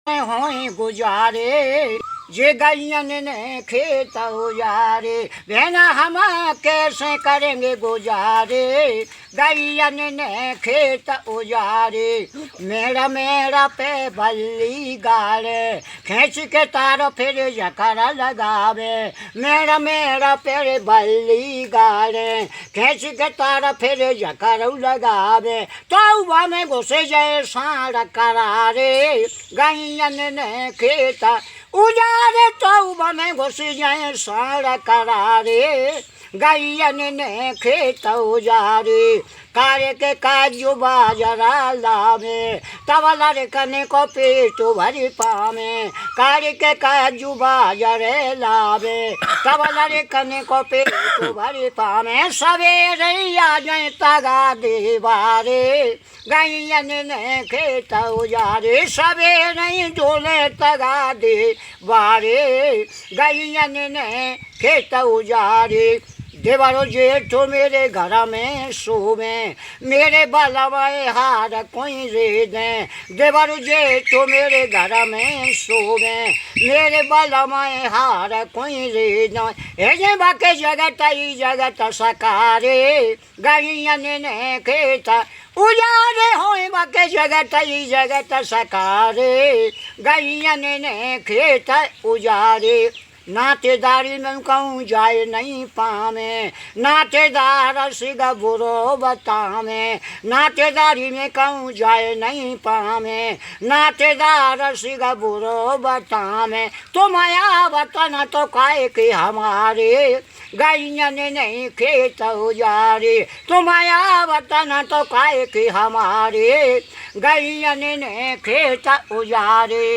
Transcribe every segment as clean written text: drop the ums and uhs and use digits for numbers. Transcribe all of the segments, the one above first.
होए गुजारे जे गैयन ने खेत उजारे बहना हम कैसे करेंगे गुजारे गैयन ने खेत उजारे मेरा मेरा पे बल्ली गाड़े खींच के तार फिर जकर लगावे मेरा मेरा पे बल्ली गाड़े खींच के तार फिर जकर लगावे तौबा में घुसे जाए साड़ करारे गैयन ने खेत उजारे तौबा में घुस जाए साड़ करारे गैयन ने खेत उजारे कार्य के काजू बाजरा लावे तवला रे कने को पेट भरी पावे कार्य के काजू बाजरे लावे तवला रे कने को पेट भरी पावे सवेरे आ जाए तगा देवारे गैयन ने खेत उजारे सवेरे डोले तगा दे बारे गैयन ने खेत उजारे देवारो जेठो मेरे घर में सोवे मेरे बालावाए हार कोई रे दे देवारो जेठो मेरे घर में सोवे मेरे बालावाए हार कोई रे दे जे बाके जगत सकारे गैयन ने खेत उजारे होए बाके जगत सकारे गैयन ने खेत उजारे नातेदारी में कहूँ जाए नहीं पावे नातेदार सिग बुरो बतावे नातेदारी में कहूँ जाए नहीं पावे नातेदार सिग बुरो बतावे तो माया वतन तो काय के हमारे गैयन नहीं खेत उजारे तो माया वतन तो काय के हमारे गैयन ने खेत उजारे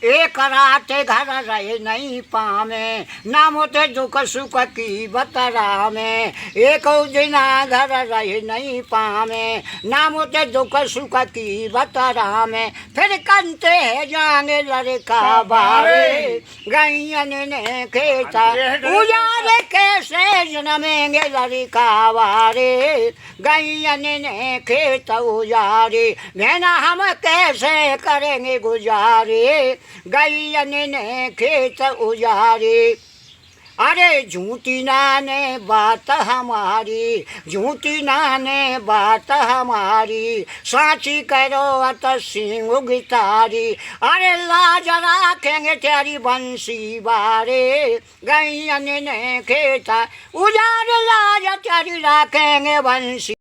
एक रात घर रहे नहीं पावे नामो ते दुख सुख की बतरा में एक दिना घर रहे नहीं पावे नामो ते दुख सुख की बतरा में फिर कंते है जाने लड़का बारे गैयन ने खेत उजारे कैसे जन्मेंगे लड़का वारे गैयन ने खेत उजारे बहना हम कैसे करेंगे गुजारे गैयन ने खेत उजारे अरे झूठी नाने बात हमारी झूठी नाने बात हमारी साची करो अत सिंह गितारी अरे लाज राखेंगे तेरी बंसी बारे गैयन ने खेत उजारे लाज तेरी राखेंगे बंसी